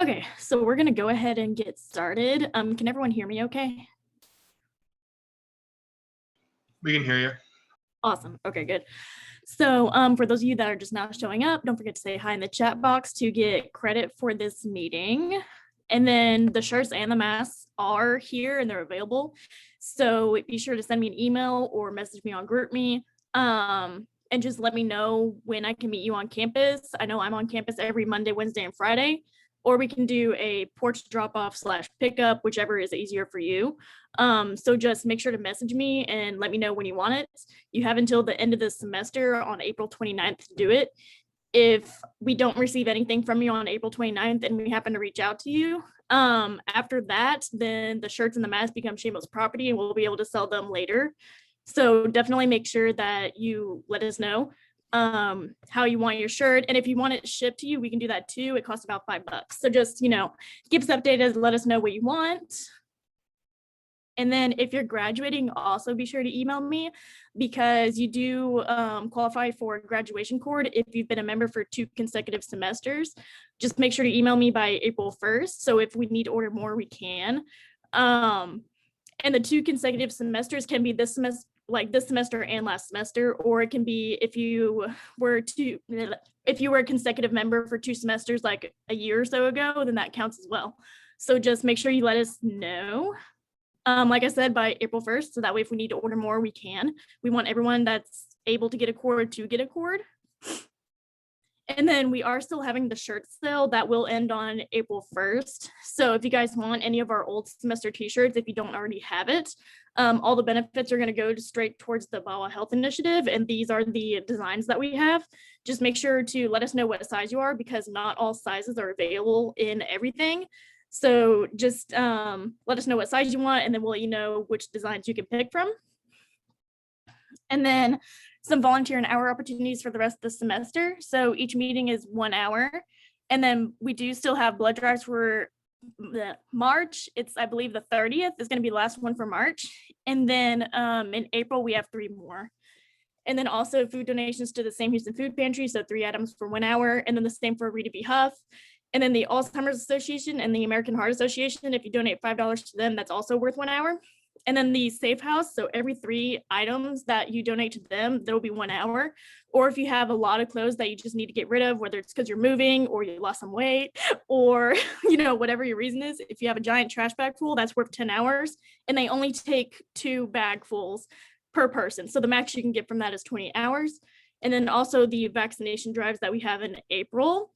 Okay, so we're gonna go ahead and get started. Can everyone hear me okay? We can hear you. Awesome. Okay, good. So for those of you that are just now showing up, don't forget to say hi in the chat box to get credit for this meeting. And then the shirts and the masks are here and they're available. So be sure to send me an email or message me on GroupMe. And just let me know when I can meet you on campus. I know I'm on campus every Monday, Wednesday, and Friday, or we can do a porch drop-off / pickup, whichever is easier for you. So just make sure to message me and let me know when you want it. You have until the end of the semester on April 29th to do it. If we don't receive anything from you on April 29th and we happen to reach out to you, after that, then the shirts and the masks become SHAMOS property and we'll be able to sell them later. So definitely make sure that you let us know how you want your shirt. And if you want it shipped to you, we can do that too. It costs about $5. So just, keep us updated, let us know what you want. And then if you're graduating, also be sure to email me because you do qualify for graduation cord if you've been a member for 2 consecutive semesters. Just make sure to email me by April 1st. So if we need to order more, we can. And the 2 consecutive semesters can be this semester and last semester, or it can be if you were a consecutive member for 2 semesters like a year or so ago, then that counts as well. So just make sure you let us know. Like I said, by April 1st, so that way if we need to order more, we can. We want everyone that's able to get a cord to get a cord. And then we are still having the shirt sale that will end on April 1st. So if you guys want any of our old semester t-shirts, if you don't already have it, all the benefits are going to go straight towards the VAWA Health Initiative. And these are the designs that we have. Just make sure to let us know what size you are because not all sizes are available in everything. So just let us know what size you want, and then we'll let you know which designs you can pick from. And then some volunteer and hour opportunities for the rest of the semester. So each meeting is 1 hour. And then we do still have blood drives for March. It's, I believe, the 30th is going to be the last one for March. And then in April, we have 3 more. And then also food donations to the Sam Houston Food Pantry. So 3 items for 1 hour. And then the same for Rita B. Huff. And then the Alzheimer's Association and the American Heart Association, if you donate $5 to them, that's also worth 1 hour. And then the Safe House, so every 3 items that you donate to them, there will be 1 hour. Or if you have a lot of clothes that you just need to get rid of, whether it's because you're moving or you lost some weight or, whatever your reason is, if you have a giant trash bag full, that's worth 10 hours. And they only take 2 bagfuls per person. So the max you can get from that is 20 hours. And then also the vaccination drives that we have in April.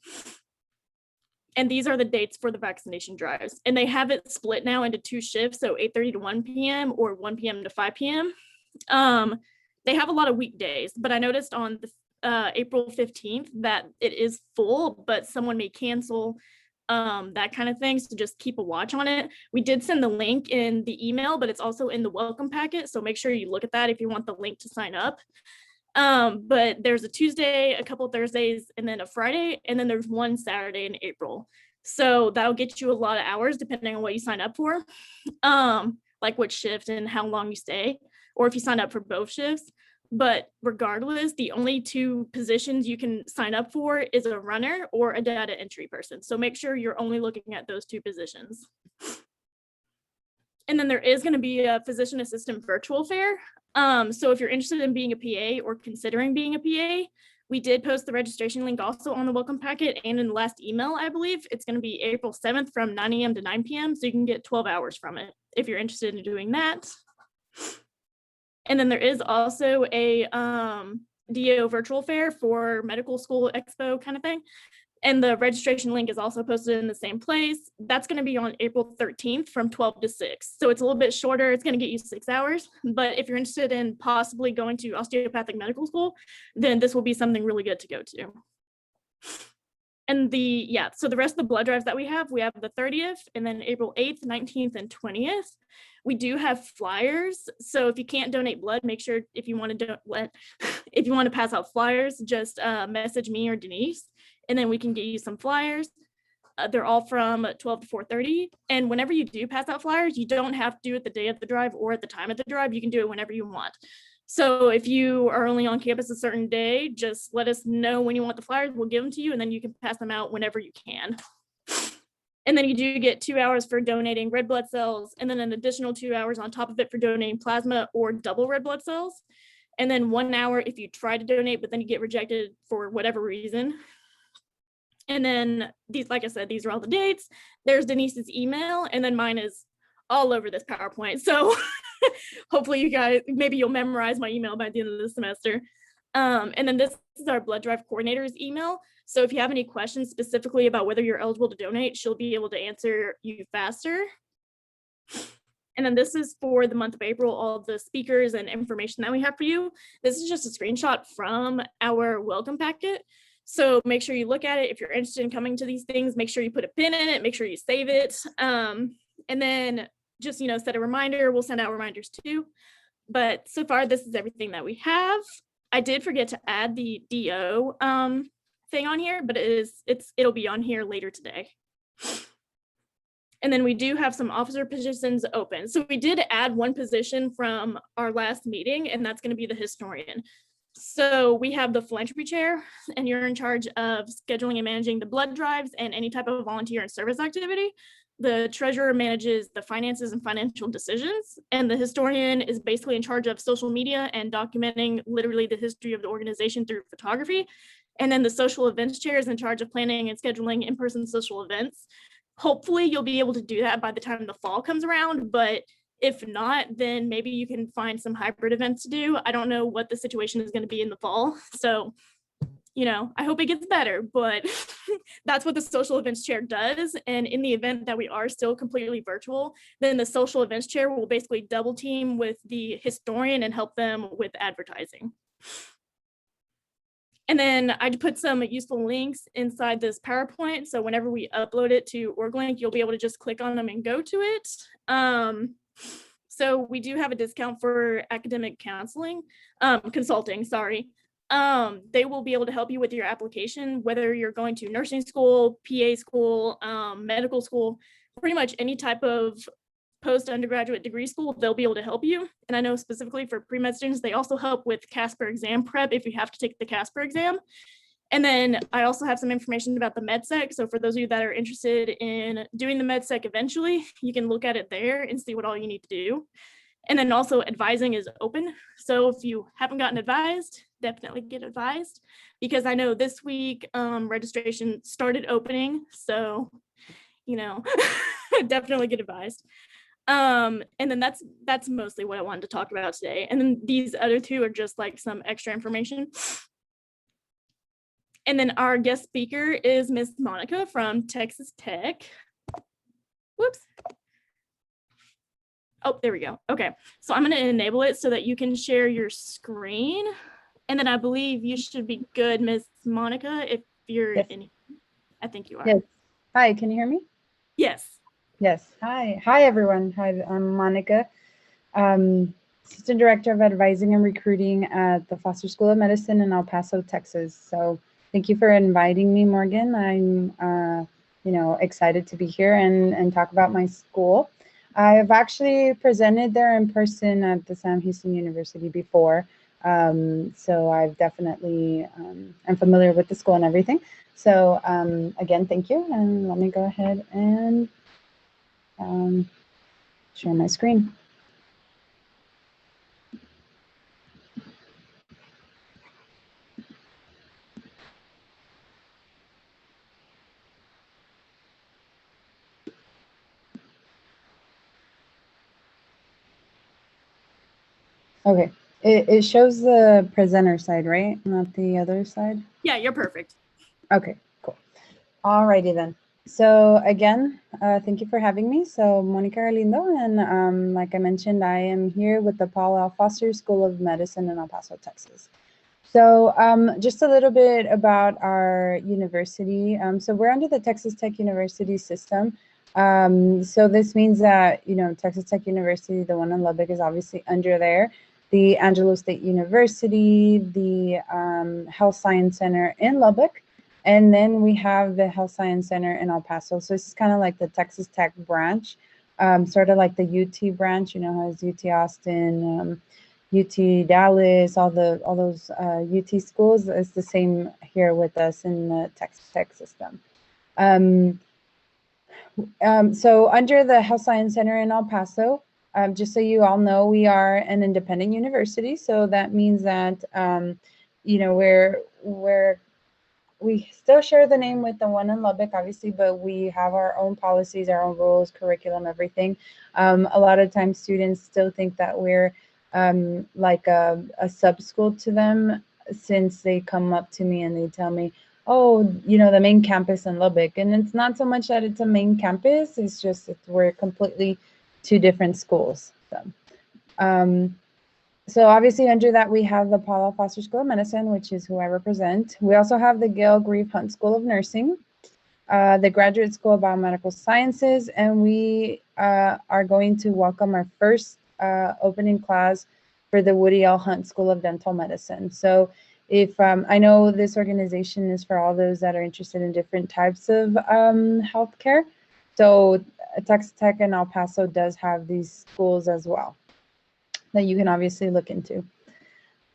And these are the dates for the vaccination drives. And they have it split now into 2 shifts, so 8:30 to 1 p.m. or 1 p.m. to 5 p.m. They have a lot of weekdays, but I noticed on the April 15th that it is full, but someone may cancel, that kind of thing. So just keep a watch on it. We did send the link in the email, but it's also in the welcome packet. So make sure you look at that if you want the link to sign up. But there's a Tuesday, a couple of Thursdays, and then a Friday, and then there's 1 Saturday in April. So that'll get you a lot of hours depending on what you sign up for, like what shift and how long you stay, or if you sign up for both shifts. But regardless, the only 2 positions you can sign up for is a runner or a data entry person. So make sure you're only looking at those 2 positions. And then there is going to be a physician assistant virtual fair. So if you're interested in being a PA or considering being a PA, we did post the registration link also on the welcome packet and in the last email, I believe. It's going to be April 7th from 9 a.m. to 9 p.m. So you can get 12 hours from it if you're interested in doing that. And then there is also a DO virtual fair for medical school expo kind of thing. And the registration link is also posted in the same place. That's going to be on April 13th from 12 to 6. So it's a little bit shorter. It's going to get you 6 hours. But if you're interested in possibly going to osteopathic medical school, then this will be something really good to go to. And so the rest of the blood drives that we have the 30th and then April 8th, 19th, and 20th. We do have flyers. So if you can't donate blood, make sure if you want to pass out flyers, just message me or Denise, and then we can get you some flyers. They're all from 12 to 4:30. And whenever you do pass out flyers, you don't have to do it the day of the drive or at the time of the drive. You can do it whenever you want. So if you are only on campus a certain day, just let us know when you want the flyers. We'll give them to you, and then you can pass them out whenever you can. And then you do get 2 hours for donating red blood cells, and then an additional 2 hours on top of it for donating plasma or double red blood cells. And then 1 hour if you try to donate, but then you get rejected for whatever reason. And then these, like I said, these are all the dates. There's Denise's email, and then mine is all over this PowerPoint. So hopefully you guys, maybe you'll memorize my email by the end of the semester. And then this is our blood drive coordinator's email. So if you have any questions specifically about whether you're eligible to donate, she'll be able to answer you faster. And then this is for the month of April, all the speakers and information that we have for you. This is just a screenshot from our welcome packet. So make sure you look at it. If you're interested in coming to these things, make sure you put a pin in it, make sure you save it. And then just, set a reminder. We'll send out reminders too. But so far, this is everything that we have. I did forget to add the DO thing on here, but it'll be on here later today. And then we do have some officer positions open. So we did add one position from our last meeting, and that's going to be the historian. So we have the philanthropy chair, and you're in charge of scheduling and managing the blood drives and any type of volunteer and service activity. The treasurer manages the finances and financial decisions, and the historian is basically in charge of social media and documenting literally the history of the organization through photography. And then the social events chair is in charge of planning and scheduling in-person social events. Hopefully you'll be able to do that by the time the fall comes around, but if not, then maybe you can find some hybrid events to do. I don't know what the situation is going to be in the fall. So, I hope it gets better, but that's what the social events chair does. And in the event that we are still completely virtual, then the social events chair will basically double team with the historian and help them with advertising. And then I put some useful links inside this PowerPoint. So whenever we upload it to OrgLink, you'll be able to just click on them and go to it. So we do have a discount for academic consulting, sorry. They will be able to help you with your application, whether you're going to nursing school, PA school, medical school, pretty much any type of post-undergraduate degree school, they'll be able to help you. And I know specifically for pre-med students, they also help with Casper exam prep if you have to take the Casper exam. And then I also have some information about the MedSec. So for those of you that are interested in doing the MedSec eventually, you can look at it there and see what all you need to do. And then also advising is open. So if you haven't gotten advised, definitely get advised, because I know this week registration started opening. So, definitely get advised. And then that's mostly what I wanted to talk about today. And then these other two are just like some extra information. And then our guest speaker is Miss Monica from Texas Tech. Whoops. Oh, there we go. Okay, so I'm going to enable it so that you can share your screen. And then I believe you should be good, Miss Monica, if you're in. I think you are. Yes. Hi, can you hear me? Yes. Yes. Hi. Hi, everyone. Hi, I'm Monica, Assistant Director of Advising and Recruiting at the Foster School of Medicine in El Paso, Texas. So thank you for inviting me, Morgan. I'm, excited to be here and talk about my school. I've actually presented there in person at the Sam Houston University before. So I've definitely, I'm familiar with the school and everything. So again, thank you. And let me go ahead and share my screen. Okay, it shows the presenter side, right? Not the other side? Yeah, you're perfect. Okay, cool. Alrighty then. So again, thank you for having me. So Monica Galindo, and like I mentioned, I am here with the Paul L. Foster School of Medicine in El Paso, Texas. So just a little bit about our university. So we're under the Texas Tech University system. So this means that, Texas Tech University, the one in Lubbock, is obviously under there. The Angelo State University, the Health Science Center in Lubbock, and then we have the Health Science Center in El Paso. So this is kind of like the Texas Tech branch, sort of like the UT branch, has UT Austin, UT Dallas, all those UT schools. Is the same here with us in the Texas Tech system. So under the Health Science Center in El Paso, just so you all know, we are an independent university. So that means that, you know, we still share the name with the one in Lubbock, obviously, but we have our own policies, our own rules, curriculum, everything. A lot of times students still think that we're like a sub school to them, since they come up to me and they tell me, oh, you know, the main campus in Lubbock. And it's not so much that it's a main campus, it's just we're completely two different schools. So obviously under that, we have the Paul L. Foster School of Medicine, which is who I represent. We also have the Gail Grieve Hunt School of Nursing, the Graduate School of Biomedical Sciences, and we are going to welcome our first opening class for the Woody L. Hunt School of Dental Medicine. So if I know this organization is for all those that are interested in different types of healthcare. So Texas Tech and El Paso does have these schools as well that you can obviously look into.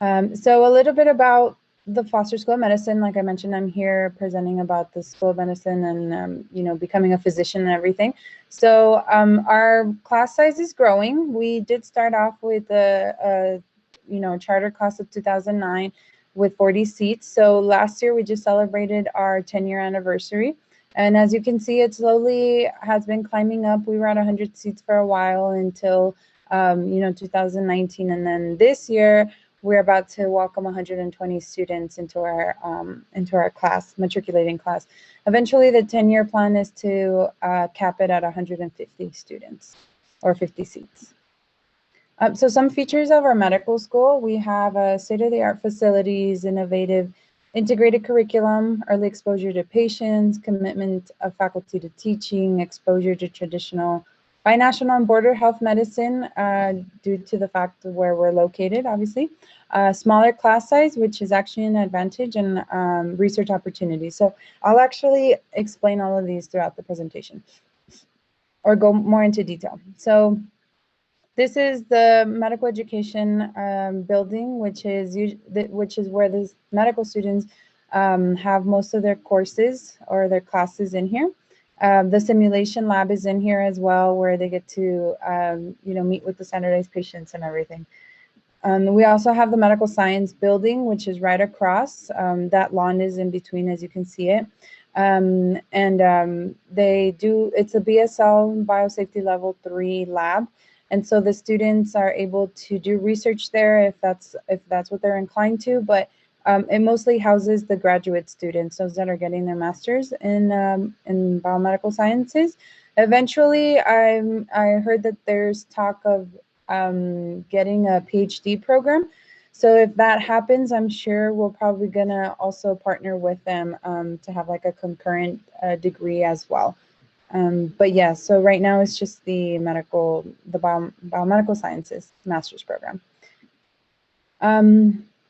So a little bit about the Foster School of Medicine. Like I mentioned, I'm here presenting about the School of Medicine and, you know, becoming a physician and everything. So our class size is growing. We did start off with a you know, charter class of 2009 with 40 seats. So last year we just celebrated our 10-year anniversary. And as you can see, it slowly has been climbing up. We were at 100 seats for a while until you know, 2019, and then this year we're about to welcome 120 students into our class, matriculating class. Eventually, the 10-year plan is to cap it at 150 students or 50 seats. So some features of our medical school: we have state-of-the-art facilities, innovative integrated curriculum, early exposure to patients, commitment of faculty to teaching, exposure to traditional binational and border health medicine due to the fact of where we're located, obviously. Smaller class size, which is actually an advantage, and research opportunities. So I'll actually explain all of these throughout the presentation or go more into detail. So this is the medical education building, which is where the medical students have most of their courses or their classes in here. The simulation lab is in here as well, where they get to you know, meet with the standardized patients and everything. We also have the medical science building, which is right across. That lawn is in between, as you can see it. It's a BSL Biosafety Level 3 lab. And so the students are able to do research there if that's what they're inclined to, but it mostly houses the graduate students, those that are getting their master's in biomedical sciences. Eventually, I heard that there's talk of getting a PhD program. So if that happens, I'm sure we're probably gonna also partner with them to have like a concurrent degree as well. But yeah, so right now it's just the biomedical sciences master's program.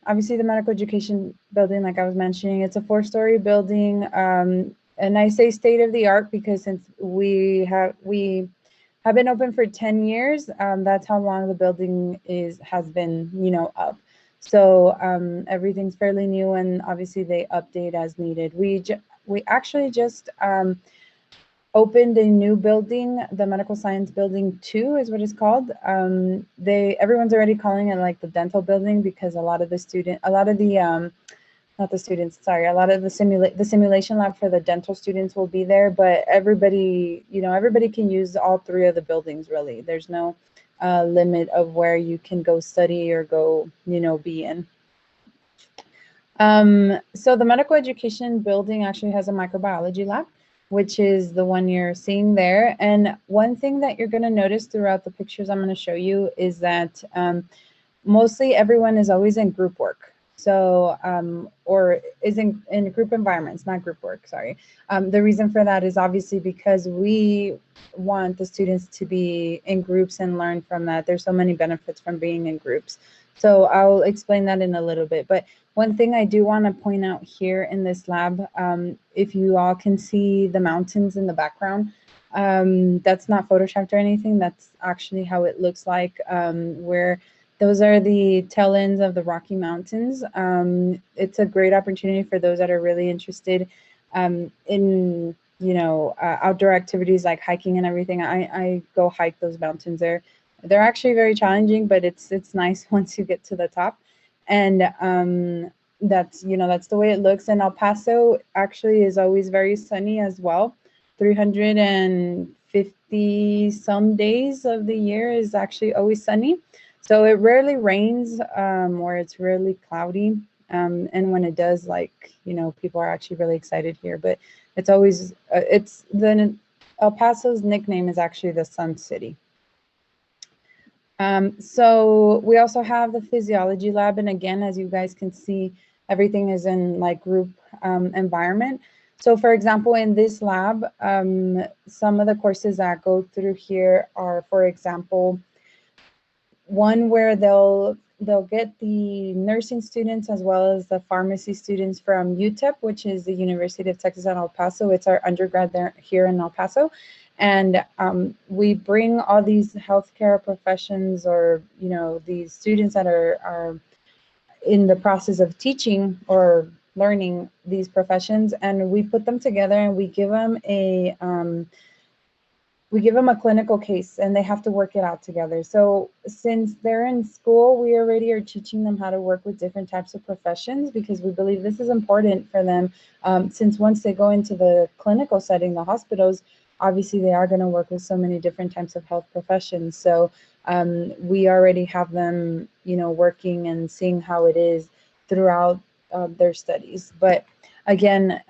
Obviously the medical education building, like I was mentioning, it's a 4-story building. And I say state of the art because since we have been open for 10 years, that's how long the building has been, you know, up. So everything's fairly new, and obviously they update as needed. We actually just opened a new building, the Medical Science Building 2 is what it's called. Everyone's already calling it like the dental building because a lot of the simulation lab for the dental students will be there, but everybody can use all 3 of the buildings really. There's no limit of where you can go study or go, you know, be in. So the medical education building actually has a microbiology lab, which is the one you're seeing there. And one thing that you're going to notice throughout the pictures I'm going to show you is that mostly everyone is always in group work. So, or is in group environments, not group work, sorry. The reason for that is obviously because we want the students to be in groups and learn from that. There's so many benefits from being in groups. So I'll explain that in a little bit. But one thing I do want to point out here in this lab, if you all can see the mountains in the background, that's not photoshopped or anything. That's actually how it looks like, where those are the tail ends of the Rocky Mountains. It's a great opportunity for those that are really interested in outdoor activities like hiking and everything. I go hike those mountains there. They're actually very challenging, but it's nice once you get to the top. And that's the way it looks. And El Paso actually is always very sunny as well. 350 some days of the year is actually always sunny. So it rarely rains, or it's rarely cloudy. And when it does, people are actually really excited here. But it's always, El Paso's nickname is actually the Sun City. So we also have the physiology lab. And again, as you guys can see, everything is in group environment. So for example, in this lab, some of the courses that go through here are, for example, one where they'll get the nursing students as well as the pharmacy students from UTEP, which is the University of Texas at El Paso. It's our undergrad there here in El Paso. And we bring all these healthcare professions, or these students that are in the process of teaching or learning these professions, and we put them together and we give them a clinical case, and they have to work it out together. So since they're in school, we already are teaching them how to work with different types of professions, because we believe this is important for them, since once they go into the clinical setting, the hospitals, obviously they are going to work with so many different types of health professions. So we already have them, working and seeing how it is throughout their studies. But again,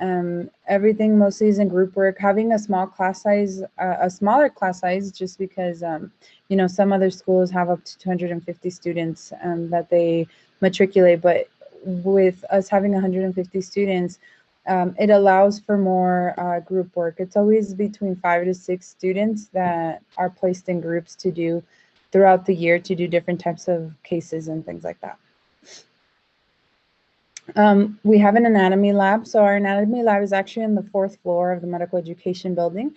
everything mostly is in group work. Having a small class size, a smaller class size, just because some other schools have up to 250 students that they matriculate, but with us having 150 students, it allows for more group work. It's always between 5 to 6 students that are placed in groups to do throughout the year, to do different types of cases and things like that. We have an anatomy lab. So our anatomy lab is actually on the 4th floor of the medical education building.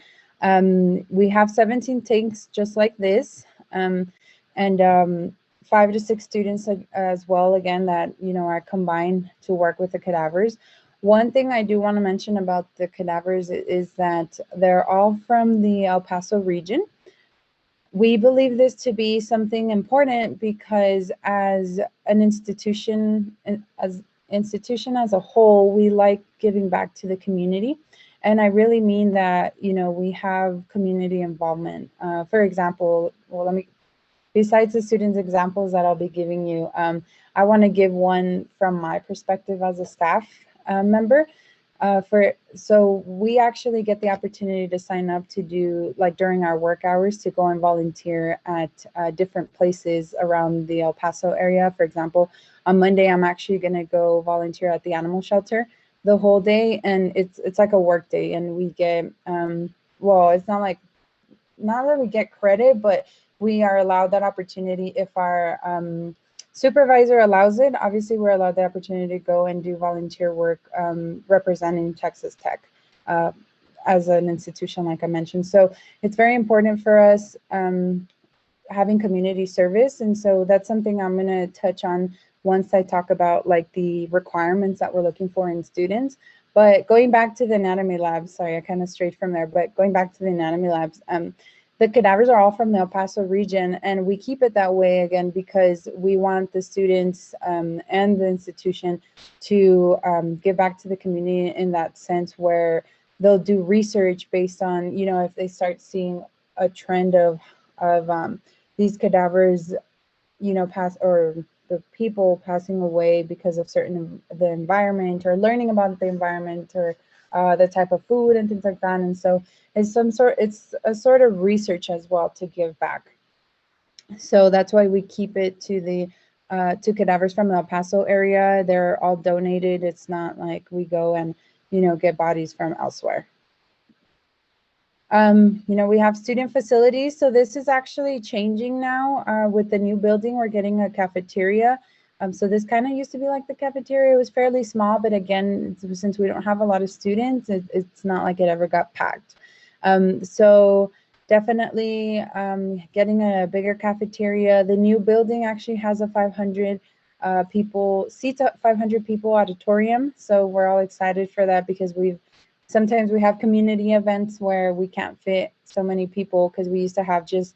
We have 17 tanks just like this, and 5 to 6 students as well, again, that are combined to work with the cadavers. One thing I do want to mention about the cadavers is that they're all from the El Paso region. We believe this to be something important because as an institution, as a whole, we like giving back to the community. And I really mean that, we have community involvement. For example, besides the students' examples that I'll be giving you, I want to give one from my perspective as a staff member. So we actually get the opportunity to sign up to do, during our work hours, to go and volunteer at different places around the El Paso area. For example, on Monday, I'm actually going to go volunteer at the animal shelter the whole day, and it's like a work day, and we get well, it's not that we get credit, but we are allowed that opportunity if our supervisor allows it. Obviously, we're allowed the opportunity to go and do volunteer work representing Texas Tech as an institution, like I mentioned. So it's very important for us having community service. And so that's something I'm going to touch on once I talk about the requirements that we're looking for in students. But going back to the anatomy labs, sorry, I kind of strayed from there, but going back to the anatomy labs, the cadavers are all from the El Paso region, and we keep it that way, again, because we want the students and the institution to give back to the community in that sense, where they'll do research based on, if they start seeing a trend of these cadavers, the people passing away because of the environment, or learning about the environment, or the type of food and things like that. And so it's a sort of research as well to give back. So that's why we keep it to the to cadavers from the El Paso area. They're all donated. It's not like we go and get bodies from elsewhere. We have student facilities. So this is actually changing now with the new building. We're getting a cafeteria. So this kind of used to be like the cafeteria. It was fairly small, but again, since we don't have a lot of students, it's not like it ever got packed. So definitely getting a bigger cafeteria. The new building actually has a 500 seats, 500 people auditorium. So we're all excited for that, because we've Sometimes we have community events where we can't fit so many people because we used to have just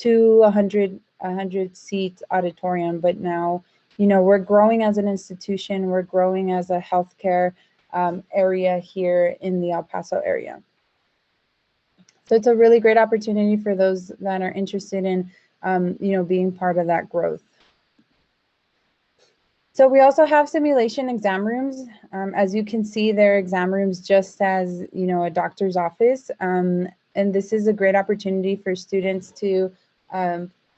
100 seat auditorium, but now, you know, we're growing as an institution, we're growing as a healthcare area here in the El Paso area. So it's a really great opportunity for those that are interested in, you know, being part of that growth. So we also have simulation exam rooms. As you can see, there are exam rooms just as, you know, a doctor's office. And this is a great opportunity for students to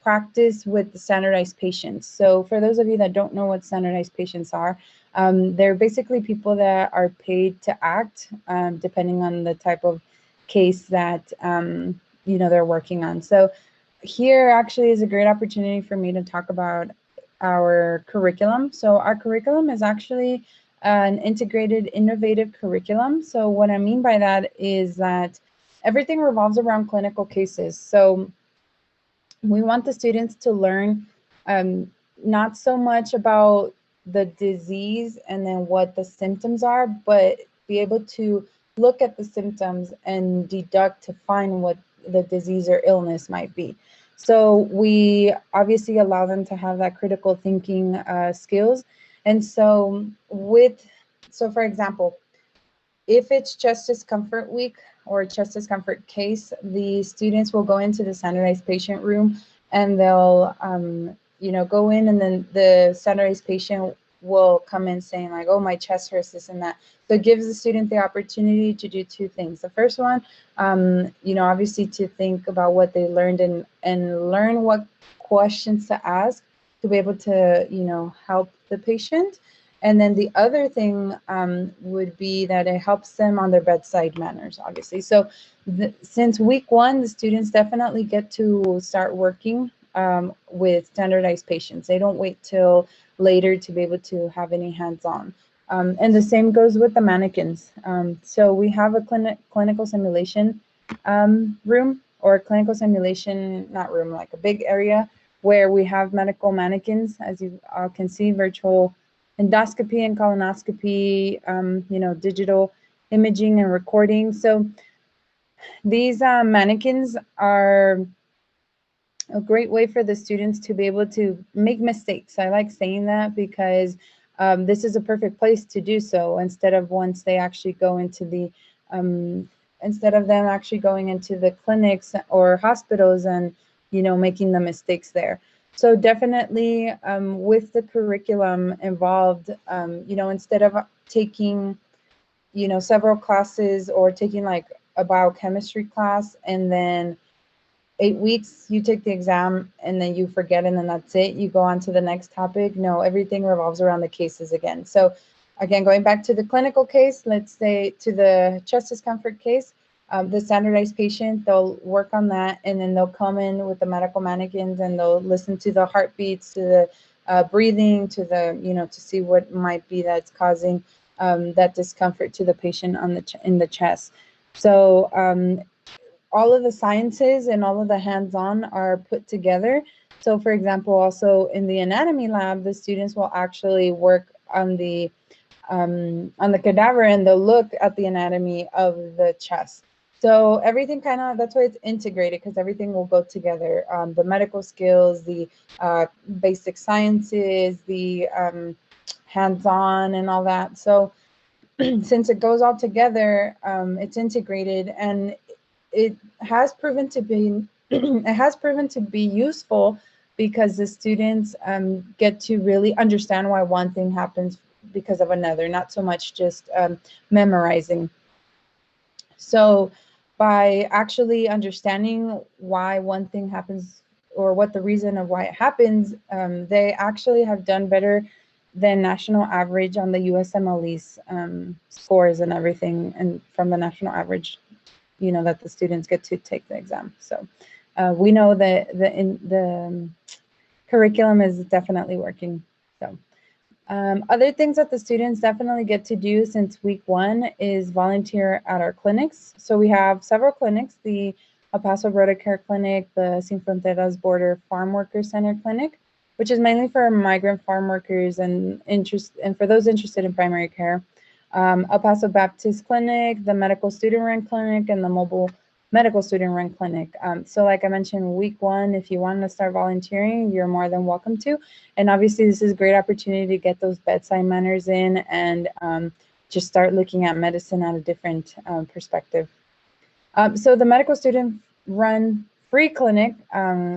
practice with the standardized patients. So for those of you that don't know what standardized patients are, they're basically people that are paid to act depending on the type of case that, you know, they're working on. So here actually is a great opportunity for me to talk about our curriculum. So our curriculum is actually an integrated, innovative curriculum. So what I mean by that is that everything revolves around clinical cases. So we want the students to learn not so much about the disease and then what the symptoms are, but be able to look at the symptoms and deduct to find what the disease or illness might be. So we obviously allow them to have that critical thinking skills. And so for example, if it's chest discomfort week or chest discomfort case, the students will go into the standardized patient room and they'll, you know, go in, and then the standardized patient will come in saying like, oh, my chest hurts, this and that. So it gives the student the opportunity to do two things. The first one, you know, obviously to think about what they learned and learn what questions to ask to be able to, you know, help the patient. And then the other thing would be that it helps them on their bedside manners, obviously. So since week one, the students definitely get to start working with standardized patients. They don't wait till later to be able to have any hands-on. And the same goes with the mannequins. So we have a clinical simulation room, or a clinical simulation, not room, like a big area where we have medical mannequins, as you all can see, virtual endoscopy and colonoscopy, you know, digital imaging and recording. So these mannequins are a great way for the students to be able to make mistakes. I like saying that because this is a perfect place to do so, instead of once they actually go into the, instead of them actually going into the clinics or hospitals and, you know, making the mistakes there. So definitely with the curriculum involved, you know, instead of taking, you know, several classes or taking like a biochemistry class and then 8 weeks you take the exam and then you forget and then that's it, you go on to the next topic. No, everything revolves around the cases again. So again, going back to the clinical case, let's say to the chest discomfort case, the standardized patient, they'll work on that and then they'll come in with the medical mannequins and they'll listen to the heartbeats, to the breathing, to the, you know, to see what might be that's causing that discomfort to the patient on the in the chest. So all of the sciences and all of the hands-on are put together. So for example, also in the anatomy lab, the students will actually work on the cadaver and they'll look at the anatomy of the chest. So everything kind of, that's why it's integrated, because everything will go together. The medical skills, the basic sciences, the hands-on and all that. So since it goes all together, it's integrated, and it has proven to be it has proven to be useful because the students get to really understand why one thing happens because of another, not so much just memorizing. So by actually understanding why one thing happens or what the reason of why it happens, they actually have done better than national average on the USMLE's scores and everything, and from the national average, you know, that the students get to take the exam. So we know that the curriculum is definitely working. So other things that the students definitely get to do since week one is volunteer at our clinics. So we have several clinics, the El Paso Rotocare Clinic, the Sin Fronteras Border Farm Workers Center Clinic, which is mainly for migrant farm workers and for those interested in primary care. El Paso Baptist Clinic, the medical student run clinic, and the mobile medical student run clinic. So like I mentioned, week 1, if you want to start volunteering, you're more than welcome to. And obviously this is a great opportunity to get those bedside manners in and just start looking at medicine at a different perspective. So the medical student run free clinic,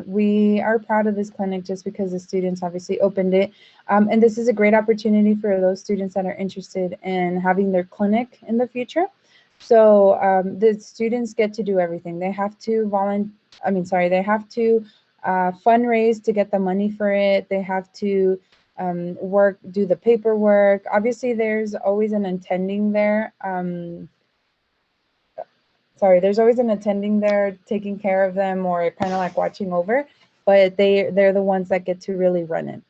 we are proud of this clinic just because the students obviously opened it. And this is a great opportunity for those students that are interested in having their clinic in the future. So the students get to do everything. They have to they have to fundraise to get the money for it. They have to do the paperwork. Obviously, there's always an attending there. There's always an attending there taking care of them or kind of like watching over, but they're the ones that get to really run it.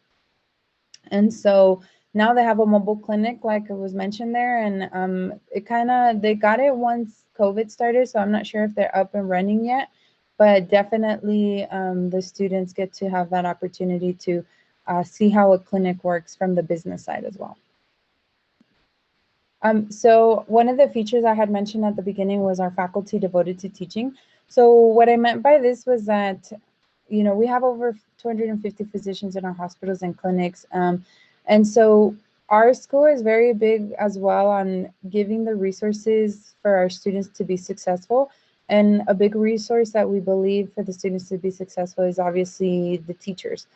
And so now they have a mobile clinic, like it was mentioned there, and they got it once COVID started, so I'm not sure if they're up and running yet, but definitely the students get to have that opportunity to see how a clinic works from the business side as well. So one of the features I had mentioned at the beginning was our faculty devoted to teaching. So what I meant by this was that, you know, we have over 250 physicians in our hospitals and clinics. And so our school is very big as well on giving the resources for our students to be successful. And a big resource that we believe for the students to be successful is obviously the teachers.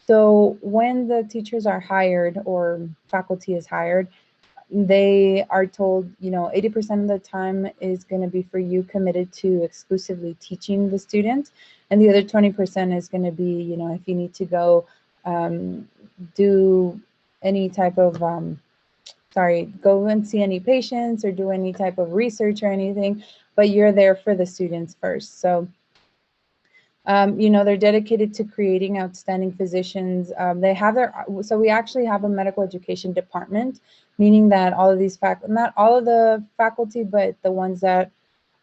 So when the teachers are hired or faculty is hired, they are told, you know, 80% of the time is going to be for you committed to exclusively teaching the students. And the other 20% is going to be, you know, if you need to go do any type of, go and see any patients or do any type of research or anything, but you're there for the students first. So, you know, they're dedicated to creating outstanding physicians. So we actually have a medical education department, meaning that all of these not all of the faculty, but the ones that,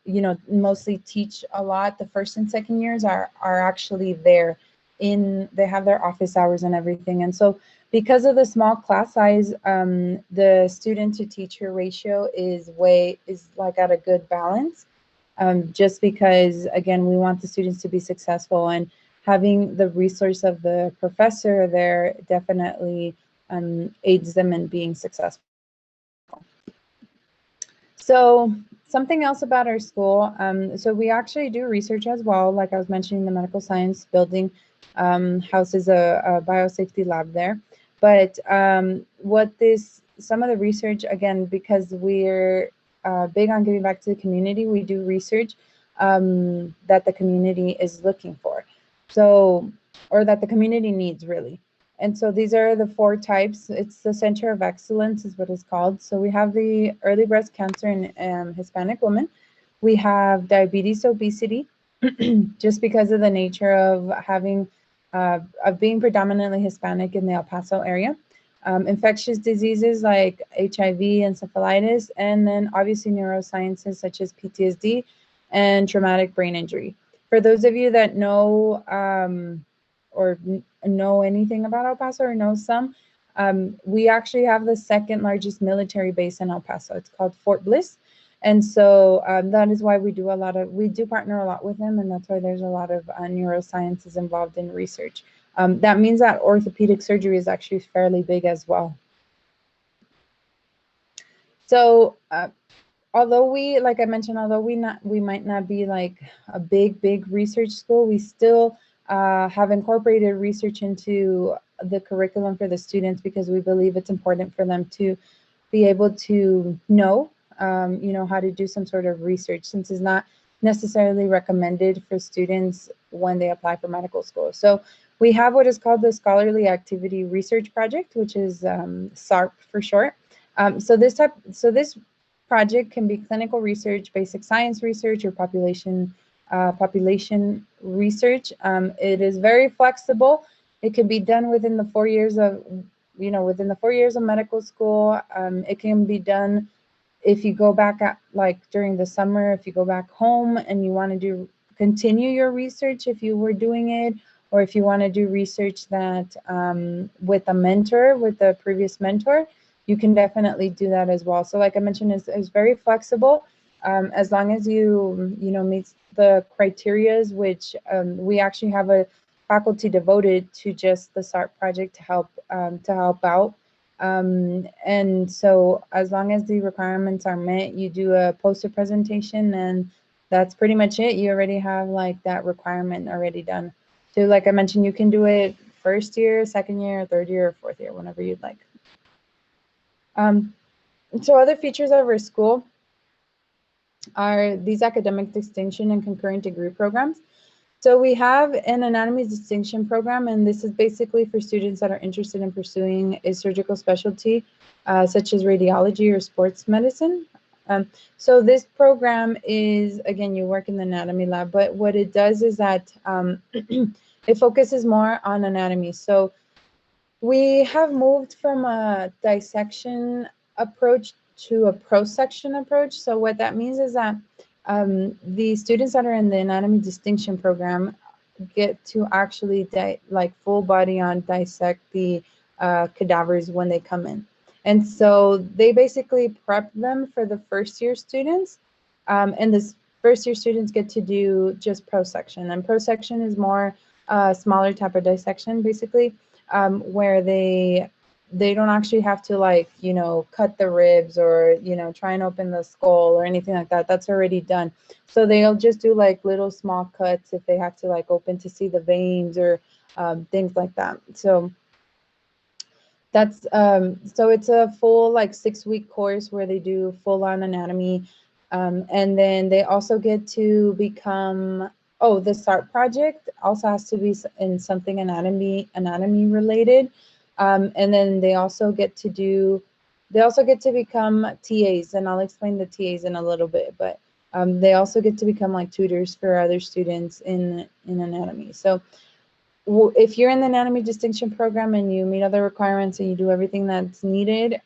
you know, mostly teach a lot, the first and second years are actually there they have their office hours and everything. And so because of the small class size, the student to teacher ratio is like at a good balance. Just because, again, we want the students to be successful, and having the resource of the professor there definitely aids them in being successful. So something else about our school, so we actually do research as well. Like I was mentioning, the medical science building houses a biosafety lab there. But some of the research, again, because we're big on giving back to the community, we do research that the community is looking for, or that the community needs, really. And so these are the 4 types. It's the Center of Excellence is what it's called. So we have the early breast cancer in Hispanic women. We have diabetes, obesity, just because of the nature of being predominantly Hispanic in the El Paso area. Infectious diseases like HIV, encephalitis, and then obviously neurosciences such as PTSD and traumatic brain injury. For those of you that know or know anything about El Paso or know some, we actually have the 2nd largest military base in El Paso. It's called Fort Bliss. And so that is why we do partner a lot with them, and that's why there's a lot of neurosciences involved in research. That means that orthopedic surgery is actually fairly big as well. So although we might not be like a big research school, we still have incorporated research into the curriculum for the students because we believe it's important for them to be able to know, you know, how to do some sort of research, since it's not necessarily recommended for students when they apply for medical school. So we have what is called the Scholarly Activity Research Project, which is SARP for short. So this project can be clinical research, basic science research, or population research. It is very flexible. It can be done within the 4 years of, medical school. It can be done if you go back during the summer, if you go back home and you want to continue your research if you were doing it, or if you want to do research that with a mentor, with a previous mentor, you can definitely do that as well. So like I mentioned, it's very flexible, as long as you meet the criterias, which we actually have a faculty devoted to just the SART project to help out. And so as long as the requirements are met, you do a poster presentation, and that's pretty much it. You already have like that requirement already done. So like I mentioned, you can do it first year, second year, third year, or fourth year, whenever you'd like. So other features of our school are these academic distinction and concurrent degree programs. So we have an anatomy distinction program, and this is basically for students that are interested in pursuing a surgical specialty, such as radiology or sports medicine. So this program is, again, you work in the anatomy lab, but what it does is that it focuses more on anatomy. So we have moved from a dissection approach to a prosection approach. So what that means is that the students that are in the anatomy distinction program get to actually like full body on dissect the cadavers when they come in. And so they basically prep them for the first year students. And this first year students get to do just prosection. And prosection is more smaller type of dissection, basically, where they don't actually have to, like, cut the ribs or, try and open the skull or anything like that. That's already done. So they'll just do like little small cuts if they have to like open to see the veins or things like that. So that's so it's a full like 6-week course where they do full on anatomy. And then they also get to become, the SART project also has to be in something anatomy related. And then they also get to become TAs, and I'll explain the TAs in a little bit, but they also get to become like tutors for other students in anatomy. So if you're in the anatomy distinction program and you meet other requirements and you do everything that's needed,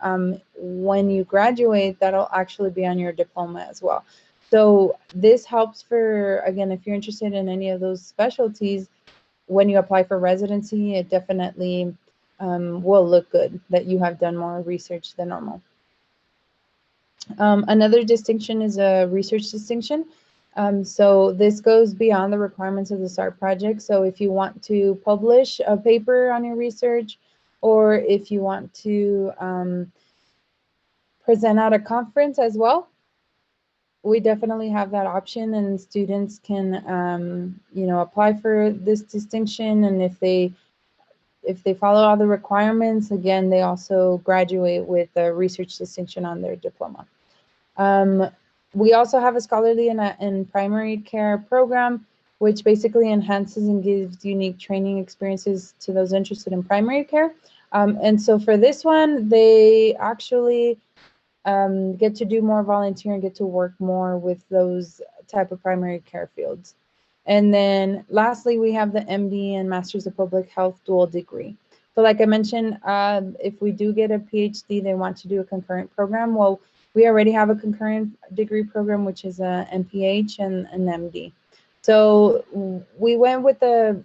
when you graduate, that'll actually be on your diploma as well. So this helps for, again, if you're interested in any of those specialties, when you apply for residency, it definitely will look good that you have done more research than normal. Another distinction is a research distinction. So this goes beyond the requirements of the SART project. So if you want to publish a paper on your research, or if you want to present at a conference as well, we definitely have that option, and students can apply for this distinction. And if they follow all the requirements, again, they also graduate with a research distinction on their diploma. We also have a scholarly and primary care program, which basically enhances and gives unique training experiences to those interested in primary care. And so for this one, they actually get to do more volunteer and get to work more with those type of primary care fields. And then lastly, we have the MD and Masters of Public Health dual degree. So like I mentioned, if we do get a PhD, they want to do a concurrent program. Well, we already have a concurrent degree program, which is a MPH and an MD. So we went with the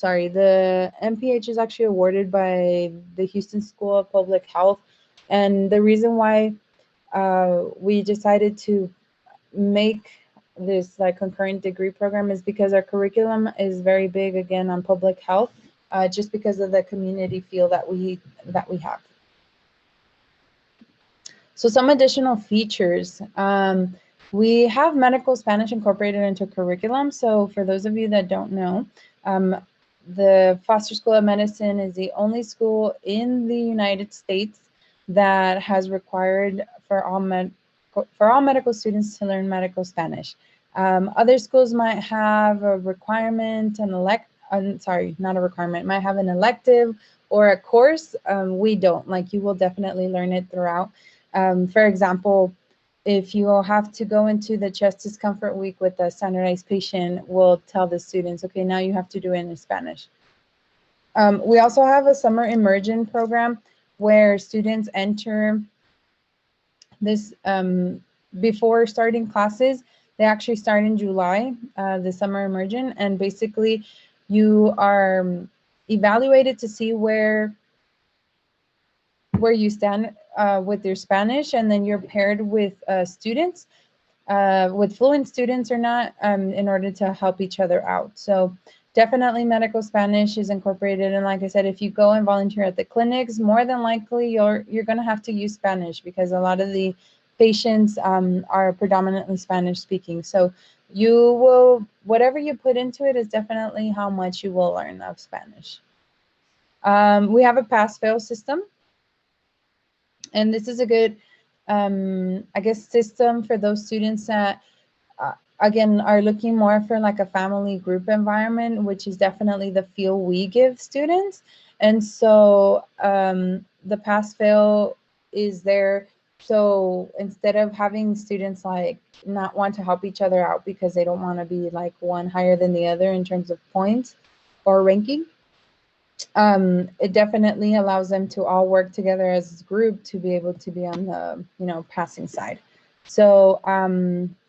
MPH is actually awarded by the Houston School of Public Health. And the reason why we decided to make this like concurrent degree program is because our curriculum is very big, again, on public health, just because of the community feel that we have. So some additional features. We have medical Spanish incorporated into curriculum. So for those of you that don't know, the Foster School of Medicine is the only school in the United States that has required for all medical students to learn medical Spanish. Other schools might have a requirement, not a requirement, might have an elective or a course. We don't. Like, you will definitely learn it throughout. For example, if you have to go into the chest discomfort week with a standardized patient, we'll tell the students, okay, now you have to do it in Spanish. We also have a summer immersion program where students enter this before starting classes. They actually start in July, the summer immersion, and basically you are evaluated to see where you stand with your Spanish, and then you're paired with students, with fluent students or not, in order to help each other out. So definitely medical Spanish is incorporated. And like I said, if you go and volunteer at the clinics, more than likely you're going to have to use Spanish, because a lot of the patients are predominantly Spanish speaking. So you will, whatever you put into it is definitely how much you will learn of Spanish. We have a pass-fail system. And this is a good, I guess, system for those students that, again, are looking more for like a family group environment, which is definitely the feel we give students. And so the pass-fail is there. So instead of having students like not want to help each other out because they don't want to be like one higher than the other in terms of points or ranking, it definitely allows them to all work together as a group to be able to be on the, you know, passing side. So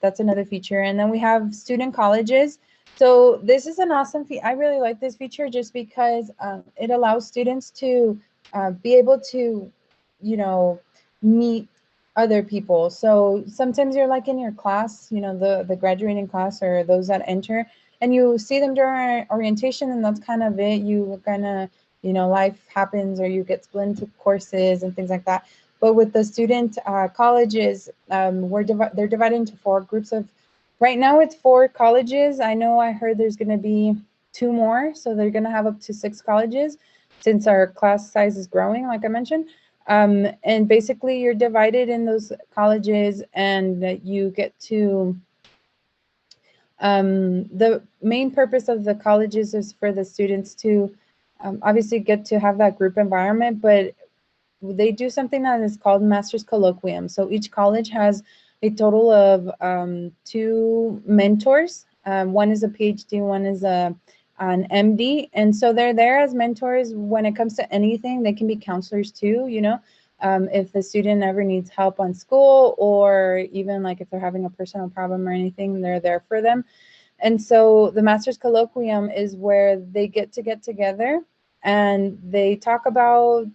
that's another feature. And then we have student colleges. So this is an awesome feature. I really like this feature just because it allows students to be able to, you know, meet other people. So sometimes you're like in your class, you know, the graduating class or those that enter, and you see them during orientation, and that's kind of it. You kind of, you know, life happens, or you get split into courses and things like that. But with the student colleges, they're divided into 4 groups of, right now it's 4 colleges. I know I heard there's going to be 2 more, so they're going to have up to 6 colleges since our class size is growing, like I mentioned. And basically you're divided in those colleges, and you get to, the main purpose of the colleges is for the students to obviously get to have that group environment, but they do something that is called Master's Colloquium. So each college has a total of 2 mentors. One is a PhD, one is an MD. And so they're there as mentors when it comes to anything. They can be counselors too, you know, if the student ever needs help on school, or even like if they're having a personal problem or anything, they're there for them. And so the Master's Colloquium is where they get together and they talk about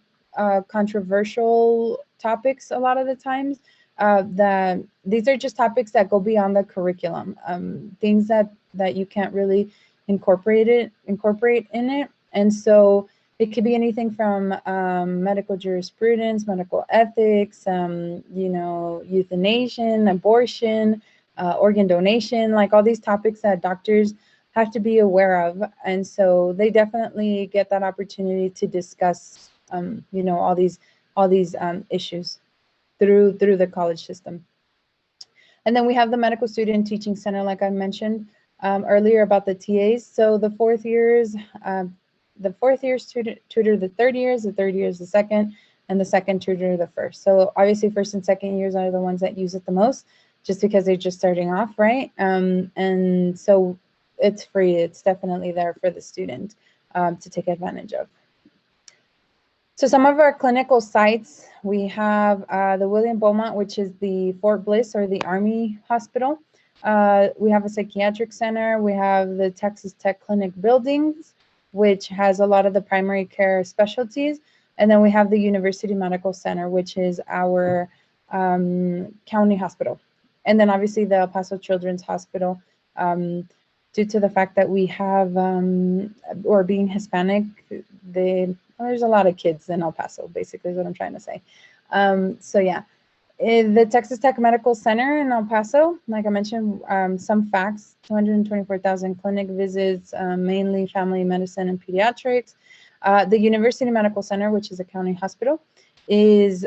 controversial topics a lot of the times. That these are just topics that go beyond the curriculum, things that you can't really incorporate in it. And so it could be anything from medical jurisprudence, medical ethics, you know, euthanasia, abortion, organ donation, like all these topics that doctors have to be aware of. And so they definitely get that opportunity to discuss, you know, all these issues through the college system. And then we have the Medical Student Teaching Center, like I mentioned earlier about the TAs. So the 4th years, tutor the 3rd years, the 3rd years the 2nd, and the 2nd tutor the 1st. So obviously 1st and 2nd years are the ones that use it the most, just because they're just starting off, right? And so it's free. It's definitely there for the student to take advantage of. So some of our clinical sites, we have the William Beaumont, which is the Fort Bliss or the Army Hospital. We have a psychiatric center. We have the Texas Tech Clinic buildings, which has a lot of the primary care specialties. And then we have the University Medical Center, which is our county hospital. And then obviously the El Paso Children's Hospital, due to the fact that we have, or being Hispanic, there's a lot of kids in El Paso, basically is what I'm trying to say. So yeah, the Texas Tech Medical Center in El Paso, like I mentioned, some facts, 224,000 clinic visits, mainly family medicine and pediatrics. The University Medical Center, which is a county hospital, was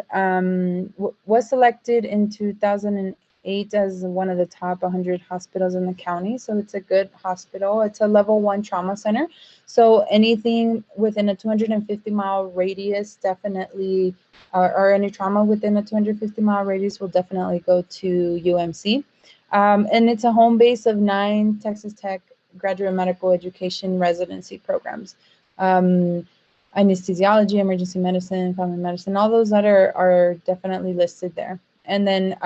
selected in 2008 as one of the top 100 hospitals in the county. So it's a good hospital. It's a level 1 trauma center. So anything within a 250-mile radius definitely, or any trauma within a 250-mile radius will definitely go to UMC. And it's a home base of 9 Texas Tech graduate medical education residency programs. Anesthesiology, emergency medicine, family medicine, all those that are definitely listed there. And then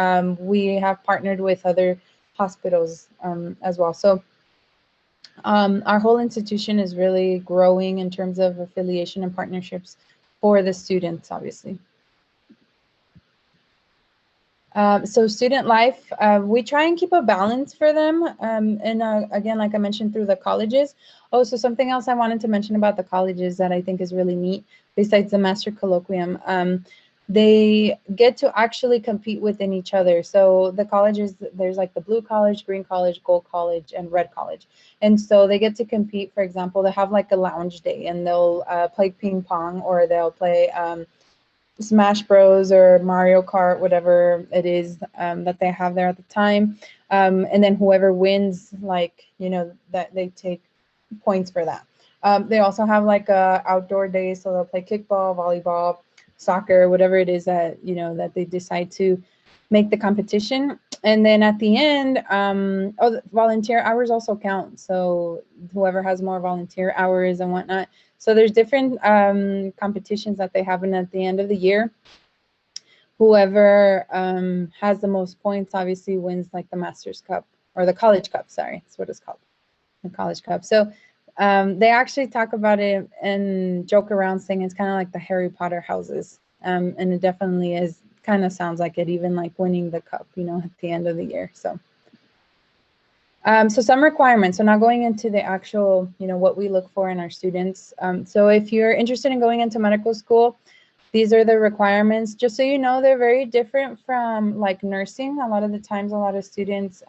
we have partnered with other hospitals as well. So our whole institution is really growing in terms of affiliation and partnerships for the students, obviously. So student life, we try and keep a balance for them. And again, like I mentioned, through the colleges. Oh, so something else I wanted to mention about the colleges that I think is really neat, besides the Master Colloquium, they get to actually compete within each other. So the colleges, there's like the blue college, green college, gold college, and red college. And so they get to compete. For example, they have like a lounge day and they'll play ping pong, or they'll play Smash Bros or Mario Kart, whatever it is that they have there at the time. And then whoever wins, like, you know, that they take points for that. They also have like a outdoor day, so they'll play kickball, volleyball, soccer, whatever it is that, you know, that they decide to make the competition. And then at the end, the volunteer hours also count. So whoever has more volunteer hours and whatnot. So there's different competitions that they have, and at the end of the year, whoever has the most points obviously wins like the Masters Cup, or the College Cup, sorry, that's what it's called, the College Cup. So they actually talk about it and joke around saying it's kind of like the Harry Potter houses. And it definitely is, kind of sounds like it, even like winning the cup, you know, at the end of the year. So so some requirements. So now going into the actual, you know, what we look for in our students. So if you're interested in going into medical school, these are the requirements. Just so you know, they're very different from like nursing. A lot of the times, a lot of students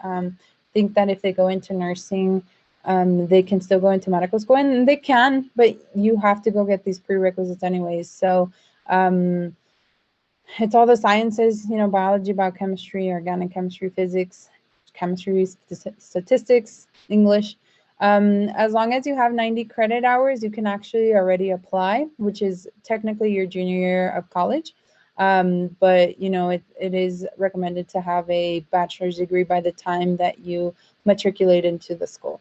think that if they go into nursing, they can still go into medical school, and they can, but you have to go get these prerequisites anyways. So it's all the sciences, you know, biology, biochemistry, organic chemistry, physics, chemistry, statistics, English. As long as you have 90 credit hours, you can actually already apply, which is technically your junior year of college. But, you know, it is recommended to have a bachelor's degree by the time that you matriculate into the school.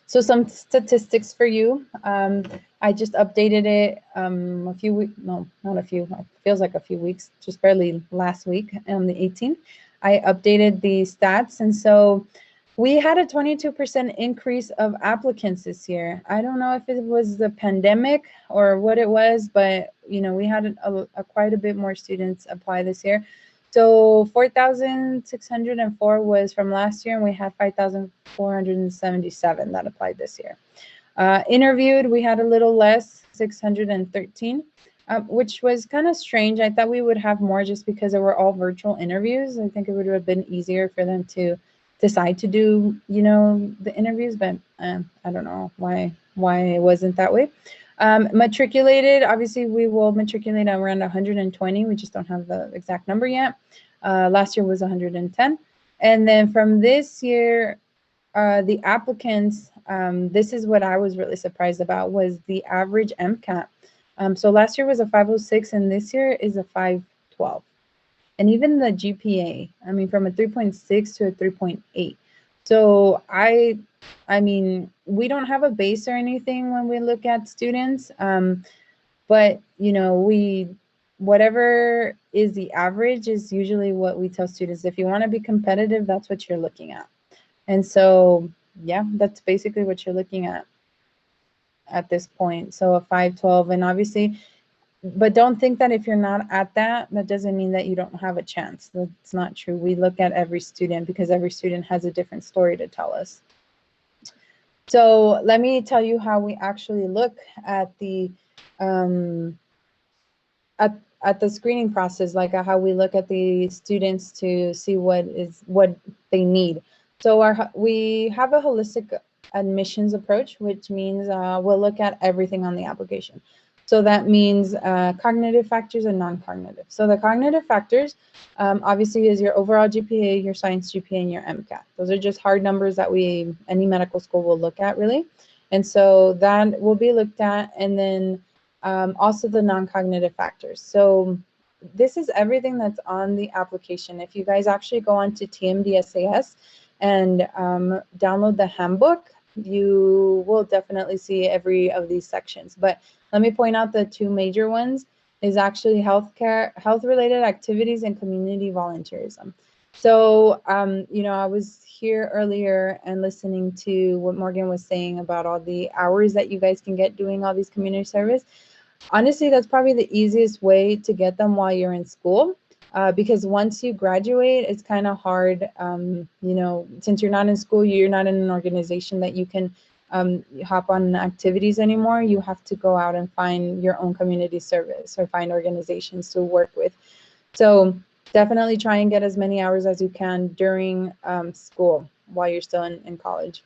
So some statistics for you. I just updated it a few weeks, no, not a few, it feels like a few weeks, just barely last week on the 18th. I updated the stats, and so we had a 22% increase of applicants this year. I don't know if it was the pandemic or what it was, but, you know, we had quite a bit more students apply this year. So 4,604 was from last year, and we had 5,477 that applied this year. Interviewed, we had a little less, 613, which was kind of strange. I thought we would have more just because they were all virtual interviews. I think it would have been easier for them to decide to do, you know, the interviews, but I don't know why it wasn't that way. Matriculated, obviously we will matriculate around 120. We just don't have the exact number yet. Last year was 110. And then from this year, the applicants, this is what I was really surprised about, was the average MCAT. So last year was a 506 and this year is a 512. And even the GPA, I mean, from a 3.6 to a 3.8. So I mean, we don't have a base or anything when we look at students, but, you know, whatever is the average is usually what we tell students. If you want to be competitive, that's what you're looking at. And so, yeah, that's basically what you're looking at this point. So a 512, and obviously, but don't think that if you're not at that doesn't mean that you don't have a chance. That's not true. We look at every student because every student has a different story to tell us. So let me tell you how we actually look at the at the screening process, like how we look at the students to see what they need. So we have a holistic admissions approach, which means we'll look at everything on the application. So that means cognitive factors and non-cognitive. So the cognitive factors, obviously, is your overall GPA, your science GPA, and your MCAT. Those are just hard numbers that any medical school will look at, really. And so that will be looked at. And then also the non-cognitive factors. So this is everything that's on the application. If you guys actually go on to TMDSAS and download the handbook, you will definitely see every of these sections. But let me point out the two major ones is actually health-related activities and community volunteerism. So, you know, I was here earlier and listening to what Morgan was saying about all the hours that you guys can get doing all these community service. Honestly, that's probably the easiest way to get them while you're in school. because once you graduate, it's kind of hard, you know, since you're not in school, you're not in an organization that you can hop on activities anymore. You have to go out and find your own community service or find organizations to work with. So definitely try and get as many hours as you can during school while you're still in college.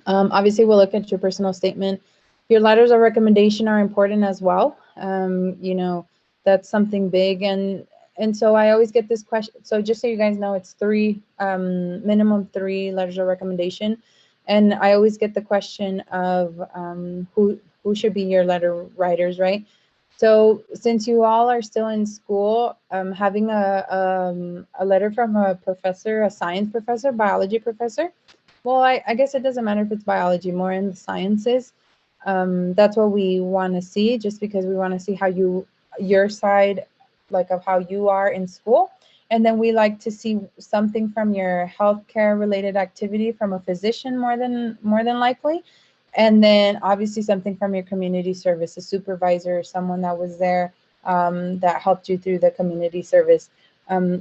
Obviously, we'll look at your personal statement. Your letters of recommendation are important as well. You know, that's something big. And so I always get this question. So just so you guys know, it's minimum 3 letters of recommendation. And I always get the question of who should be your letter writers, right? So since you all are still in school, having a letter from a professor, a science professor, biology professor, well, I guess it doesn't matter if it's biology, more in the sciences. That's what we want to see, just because we want to see how your side, like of how you are in school. And then we like to see something from your healthcare related activity from a physician more than likely. And then obviously something from your community service, a supervisor, someone that was there that helped you through the community service.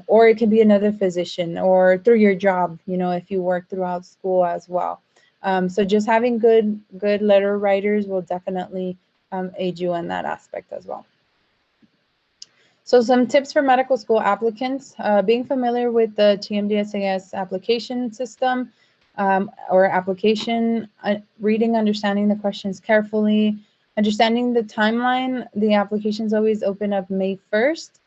Or it could be another physician, or through your job, you know, if you work throughout school as well. So just having good letter writers will definitely aid you in that aspect as well. So some tips for medical school applicants: being familiar with the TMDSAS application system or application, reading, understanding the questions carefully, understanding the timeline. The applications always open up May 1st.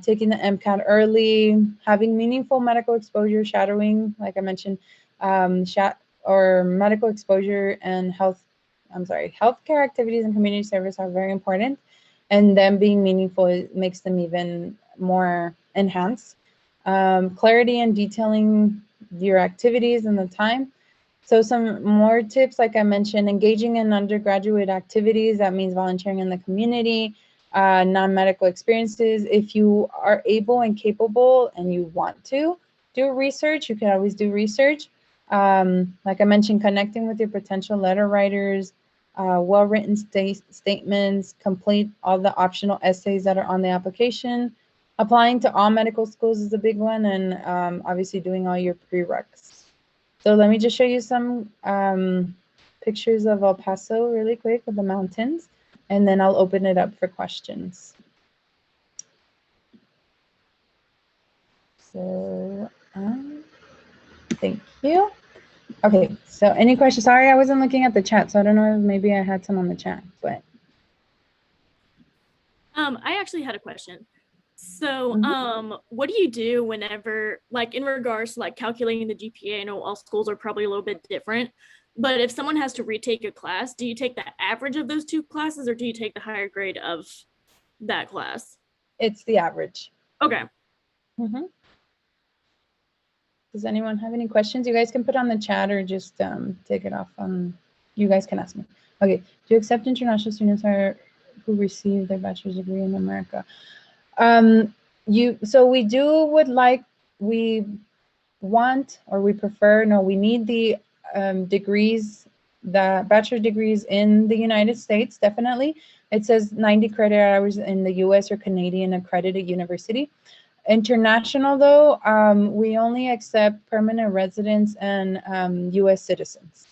Taking the MCAT early, having meaningful medical exposure, shadowing, like I mentioned, or medical exposure and healthcare activities and community service are very important. And them being meaningful, it makes them even more enhanced. Clarity and detailing your activities and the time. So some more tips, like I mentioned, engaging in undergraduate activities. That means volunteering in the community, non-medical experiences. If you are able and capable and you want to do research, you can always do research. Like I mentioned, connecting with your potential letter writers, well-written statements, complete all the optional essays that are on the application. Applying to all medical schools is a big one, and obviously doing all your prereqs. So let me just show you some pictures of El Paso really quick with the mountains, and then I'll open it up for questions. So thank you. Okay, so any questions? Sorry, I wasn't looking at the chat, so I don't know if maybe I had some on the chat, but. I actually had a question. So, what do you do whenever, like in regards to like calculating the GPA? I know all schools are probably a little bit different, but if someone has to retake a class, do you take the average of those 2 classes, or do you take the higher grade of that class? It's the average. Okay. Does anyone have any questions? You guys can put on the chat or just take it off. You guys can ask me. Okay. Do you accept international students who receive their bachelor's degree in America? So we need the degrees, the bachelor degrees in the United States, definitely. It says 90 credit hours in the US or Canadian accredited university. International, though, we only accept permanent residents and US citizens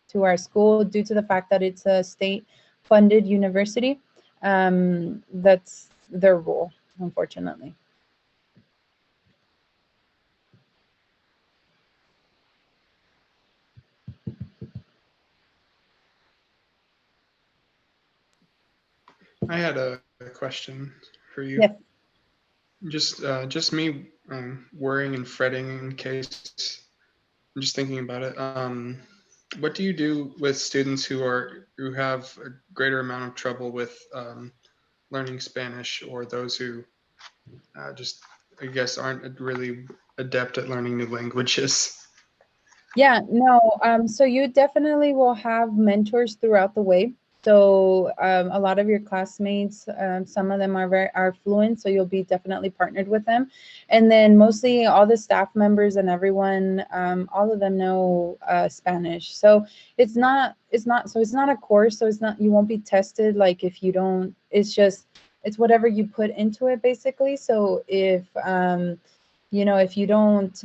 to our school due to the fact that it's a state-funded university. That's their rule, unfortunately. I had a question for you. Yes. Just me worrying and fretting in case. I'm just thinking about it. What do you do with students who have a greater amount of trouble with learning Spanish, or those who just, I guess, aren't really adept at learning new languages? Yeah, no. So you definitely will have mentors throughout the way. So a lot of your classmates, some of them are fluent, so you'll be definitely partnered with them. And then mostly all the staff members and everyone, all of them know Spanish. So it's not a course, so you won't be tested like if you don't. It's just it's whatever you put into it, basically. So if, you know, if you don't,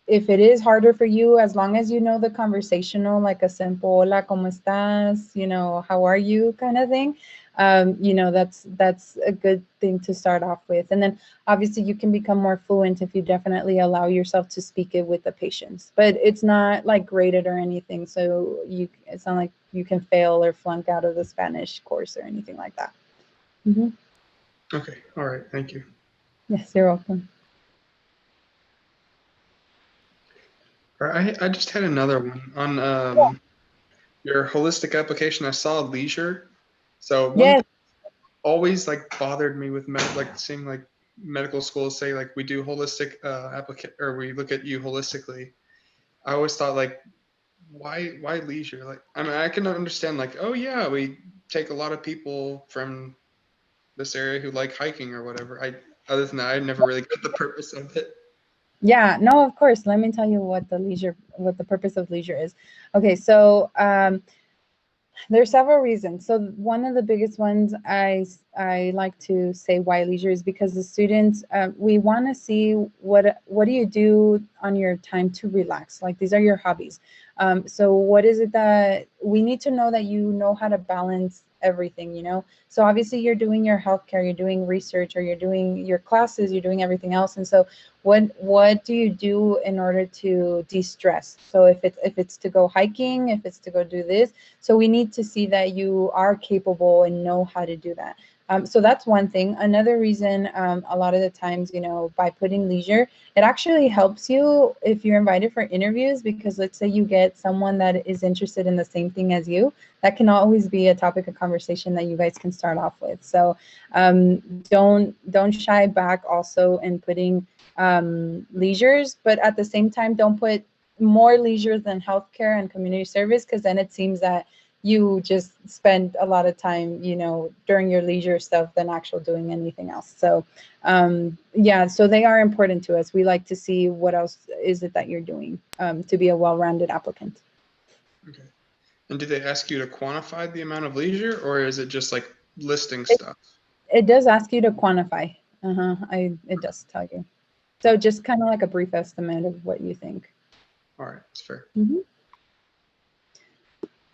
if it is harder for you, as long as you know the conversational, like a simple hola, ¿cómo estás? You know, how are you kind of thing. You know, that's a good thing to start off with. And then obviously you can become more fluent if you definitely allow yourself to speak it with the patients. But it's not like graded or anything. So it's not like you can fail or flunk out of the Spanish course or anything like that. Mm-hmm. Okay. All right. Thank you. Yes, you're welcome. All right, I just had another one on your holistic application. I saw leisure. So one Yes. thing always like bothered me with like seeing like medical schools say like we do holistic or we look at you holistically. I always thought like why leisure? Like I mean I can understand like oh yeah we take a lot of people from this area who like hiking or whatever. Other than that I never really got the purpose of it. Yeah, no, of course. Let me tell you what the purpose of leisure is. Okay, so there's several reasons. So one of the biggest ones I like to say why leisure is because the students, we want to see what do you do on your time to relax? Like these are your hobbies. So what is it that we need to know that you know how to balance everything, you know? So obviously you're doing your healthcare, you're doing research, or you're doing your classes, you're doing everything else. And so what do you do in order to de-stress? So if it's to go hiking, if it's to go do this, so we need to see that you are capable and know how to do that. So that's one thing. Another reason, a lot of the times, you know, by putting leisure, it actually helps you if you're invited for interviews, because let's say you get someone that is interested in the same thing as you, that can always be a topic of conversation that you guys can start off with. So don't shy back also in putting leisures, but at the same time, don't put more leisure than healthcare and community service, because then it seems that you just spend a lot of time, you know, during your leisure stuff than actual doing anything else. So yeah, so they are important to us. We like to see what else is it that you're doing to be a well-rounded applicant. Okay. And do they ask you to quantify the amount of leisure or is it just like listing stuff? It does ask you to quantify. It does tell you. So just kind of like a brief estimate of what you think. All right, that's fair. Mm-hmm.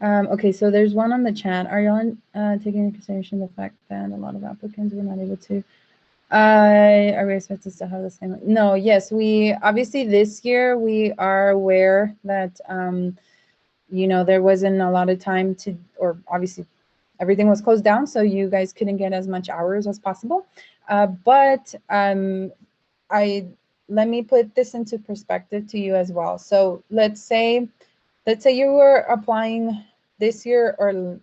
Okay, so there's one on the chat. Are y'all taking into consideration the fact that a lot of applicants were not able to? Are we expected to have the same? No, yes, we obviously this year we are aware that you know, there wasn't a lot of time to, or obviously everything was closed down, so you guys couldn't get as much hours as possible. But let me put this into perspective to you as well. So let's say you were applying this year, or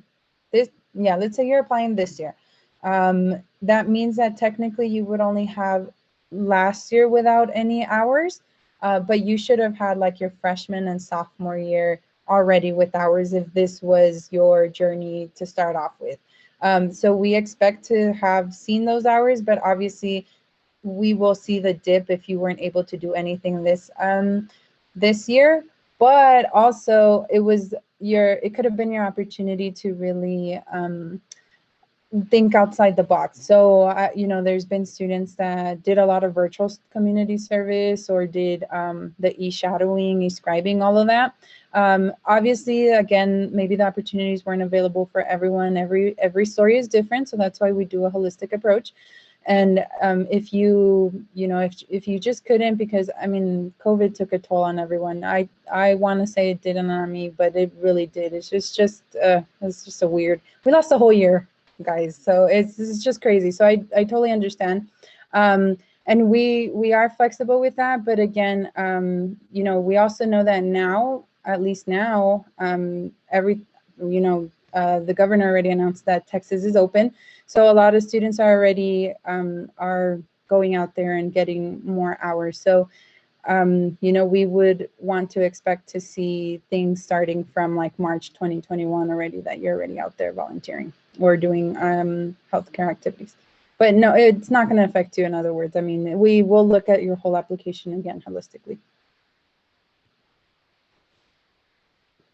let's say you're applying this year. That means that technically you would only have last year without any hours, but you should have had like your freshman and sophomore year already with hours if this was your journey to start off with. So we expect to have seen those hours, but obviously we will see the dip if you weren't able to do anything this year. But also it could have been your opportunity to really think outside the box. So you know, there's been students that did a lot of virtual community service or did the e-shadowing, e-scribing, all of that. Obviously, again, maybe the opportunities weren't available for everyone. Every story is different, so that's why we do a holistic approach. And if you know, if you just couldn't, because I mean, COVID took a toll on everyone. I want to say it didn't on me, but it really did. It's just a weird. We lost a whole year, guys. So it's just crazy. So I totally understand. And we are flexible with that. But again, you know, we also know that now, at least now, the governor already announced that Texas is open. So a lot of students are already are going out there and getting more hours. So, you know, we would want to expect to see things starting from like March 2021 already, that you're already out there volunteering or doing healthcare activities. But no, it's not going to affect you. In other words, I mean, we will look at your whole application again holistically.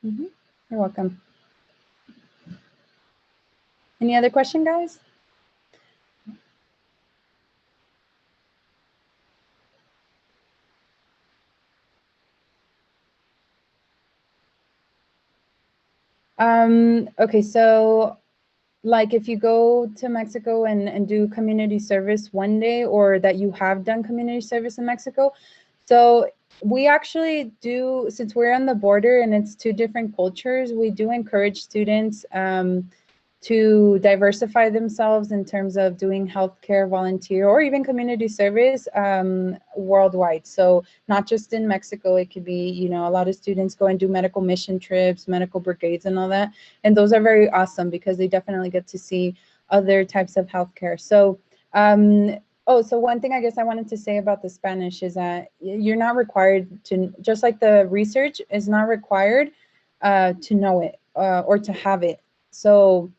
Mm-hmm. You're welcome. Any other question, guys? Okay, so like if you go to Mexico and do community service one day, or that you have done community service in Mexico. So we actually do, since we're on the border and it's two different cultures, we do encourage students to diversify themselves in terms of doing healthcare volunteer or even community service worldwide. So not just in Mexico, it could be, you know, a lot of students go and do medical mission trips, medical brigades and all that. And those are very awesome because they definitely get to see other types of healthcare. So, oh, so one thing I guess I wanted to say about the Spanish is that you're not required to, just like the research is not required to know it or to have it. So,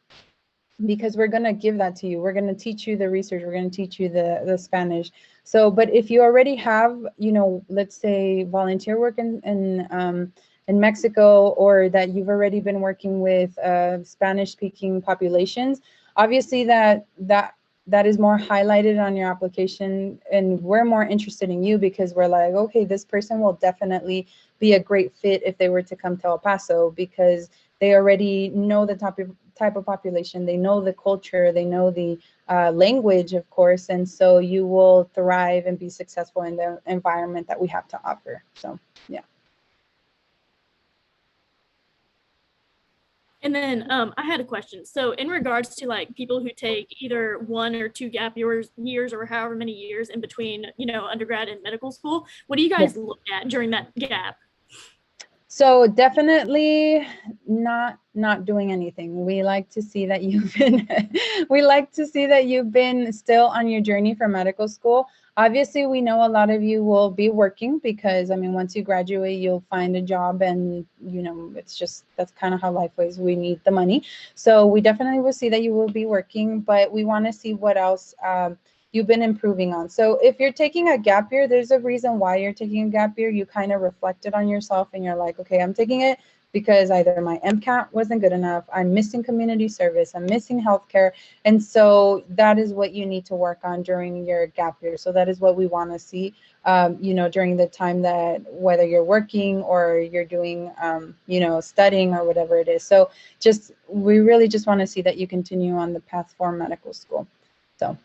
because we're going to give that to you. We're going to teach you the research. We're going to teach you the Spanish. So, but if you already have, you know, let's say volunteer work in Mexico, or that you've already been working with Spanish speaking populations, obviously that is more highlighted on your application, and we're more interested in you because we're like, okay, this person will definitely be a great fit if they were to come to El Paso, because they already know the type of population, they know the culture, they know the language, of course, and so you will thrive and be successful in the environment that we have to offer. So, yeah. And then I had a question. So in regards to like people who take either 1 or 2 gap years or however many years in between, you know, undergrad and medical school, what do you guys look at during that gap? So definitely not doing anything. We like to see that you've been we like to see that you've been still on your journey for medical school. Obviously, we know a lot of you will be working because, I mean, once you graduate, you'll find a job, and, you know, it's just, that's kind of how life is. We need the money. So we definitely will see that you will be working, but we want to see what else you've been improving on. So if you're taking a gap year, there's a reason why you're taking a gap year. You kind of reflected on yourself and you're like, okay, I'm taking it because either my MCAT wasn't good enough, I'm missing community service, I'm missing healthcare. And so that is what you need to work on during your gap year. So that is what we want to see, you know, during the time that, whether you're working or you're doing, you know, studying or whatever it is. So just, we really just want to see that you continue on the path for medical school. So.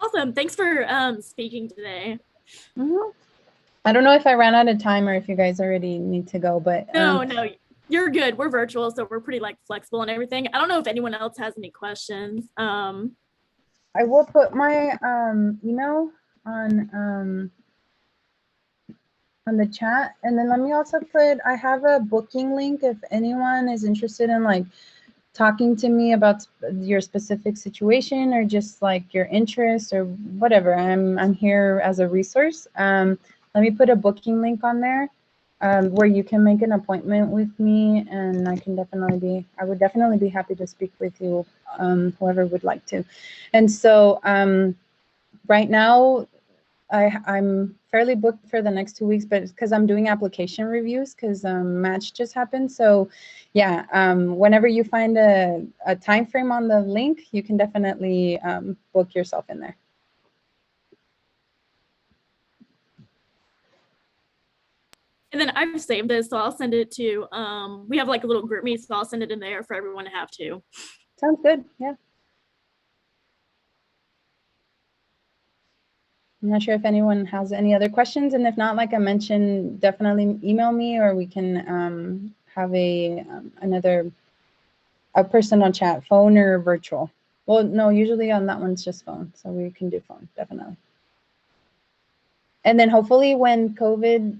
Awesome. Thanks for speaking today. Mm-hmm. I don't know if I ran out of time or if you guys already need to go, but no, you're good. We're virtual, so we're pretty like flexible and everything. I don't know if anyone else has any questions. I will put my email on the chat, and then let me also put, I have a booking link if anyone is interested in like talking to me about your specific situation or just like your interests or whatever. I'm here as a resource. Let me put a booking link on there where you can make an appointment with me, and I would definitely be happy to speak with you, whoever would like to. And so right now, I'm fairly booked for the next 2 weeks, but it's because I'm doing application reviews because match just happened. So yeah, whenever you find a time frame on the link, you can definitely book yourself in there. And then I've saved this, so I'll send it to, we have like a little group meet, so I'll send it in there for everyone to have too. Sounds good, yeah. I'm not sure if anyone has any other questions, and if not, like I mentioned, definitely email me, or we can have a personal chat, phone or virtual. Well, no, usually on that one's just phone, so we can do phone, definitely. And then hopefully when COVID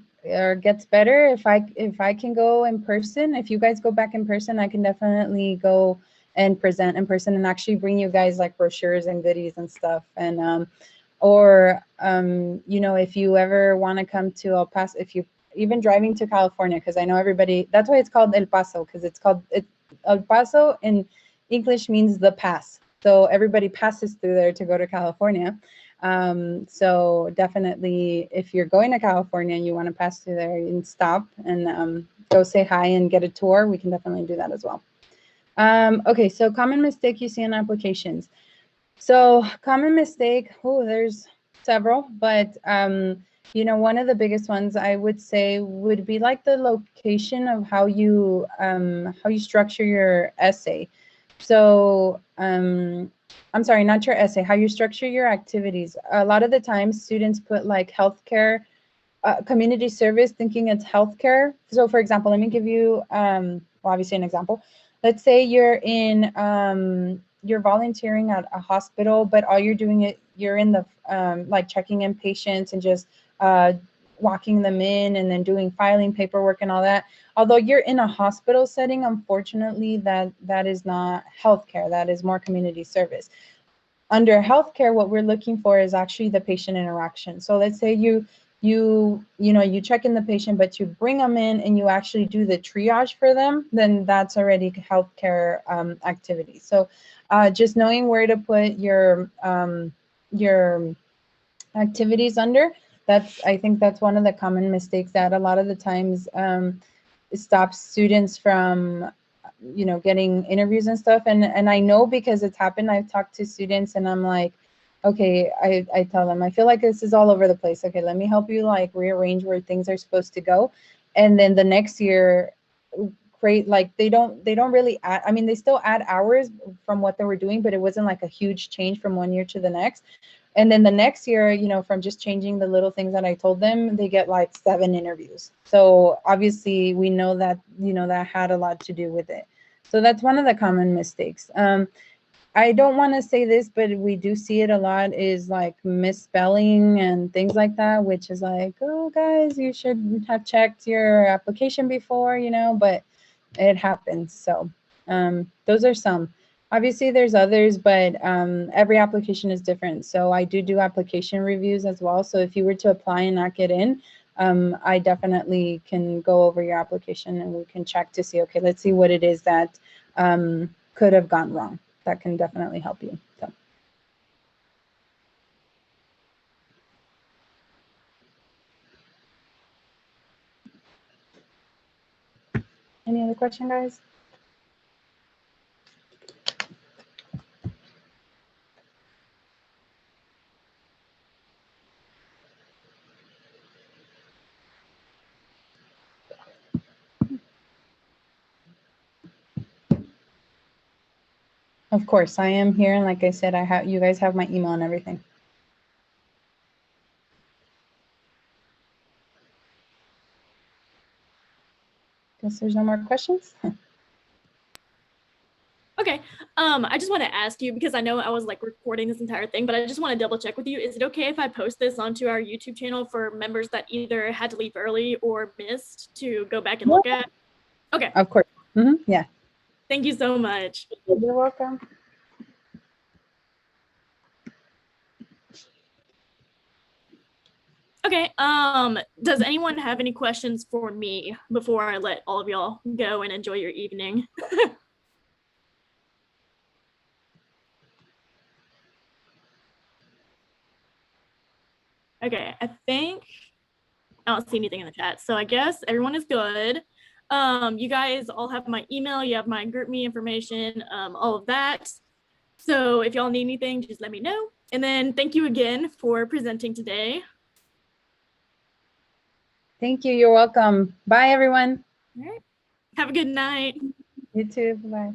gets better, if I can go in person, if you guys go back in person, I can definitely go and present in person and actually bring you guys like brochures and goodies and stuff. And or you know, if you ever want to come to El Paso, if you even driving to California, because I know everybody, that's why it's called El Paso, because it's El Paso in English means the pass. So everybody passes through there to go to California. So definitely, if you're going to California and you want to pass through there and stop and go say hi and get a tour, we can definitely do that as well. Okay, so common mistake you see in applications. So common mistake, oh, there's several, but You know, one of the biggest ones I would say would be like the location of how you structure your essay. So I'm sorry, not your essay, how you structure your activities. A lot of the times students put like healthcare, community service, thinking it's healthcare. So for example, let me give you well, obviously an example. Let's say you're in you're volunteering at a hospital, but all you're doing you're in the like checking in patients and just walking them in and then doing filing paperwork and all that. Although you're in a hospital setting, unfortunately, that is not healthcare. That is more community service. Under healthcare, what we're looking for is actually the patient interaction. So let's say you check in the patient, but you bring them in and you actually do the triage for them, then that's already healthcare activity. So just knowing where to put your activities under, I think that's one of the common mistakes that a lot of the times stops students from getting interviews and stuff. And I know because it's happened. I've talked to students and I'm like, okay, I tell them, I feel like this is all over the place. Okay, let me help you like rearrange where things are supposed to go. And then the next year, create like they don't really add, I mean, they still add hours from what they were doing, but it wasn't like a huge change from one year to the next. And then the next year, from just changing the little things that I told them, they get like 7 interviews. So obviously we know that, that had a lot to do with it. So that's one of the common mistakes. I don't want to say this, but we do see it a lot, is like misspelling and things like that, which is like, oh guys, you should have checked your application before, but it happens. So those are some. Obviously there's others, but every application is different. So I do application reviews as well. So if you were to apply and not get in, I definitely can go over your application and we can check to see, okay, let's see what it is that could have gone wrong. That can definitely help you. So. Any other question, guys? Of course, I am here, and like I said, you guys have my email and everything. Guess there's no more questions. Okay, I just want to ask you, because I know I was like recording this entire thing, but I just want to double check with you. Is it okay if I post this onto our YouTube channel for members that either had to leave early or missed to go back and look at? Okay. Of course. Yeah. Thank you so much. You're welcome. Okay, does anyone have any questions for me before I let all of y'all go and enjoy your evening? Okay, I don't see anything in the chat, so I guess everyone is good. You guys all have my email, you have my GroupMe information, all of that. So if y'all need anything, just let me know. And then thank you again for presenting today. Thank you. You're welcome. Bye, everyone. All right. Have a good night. You too. Bye.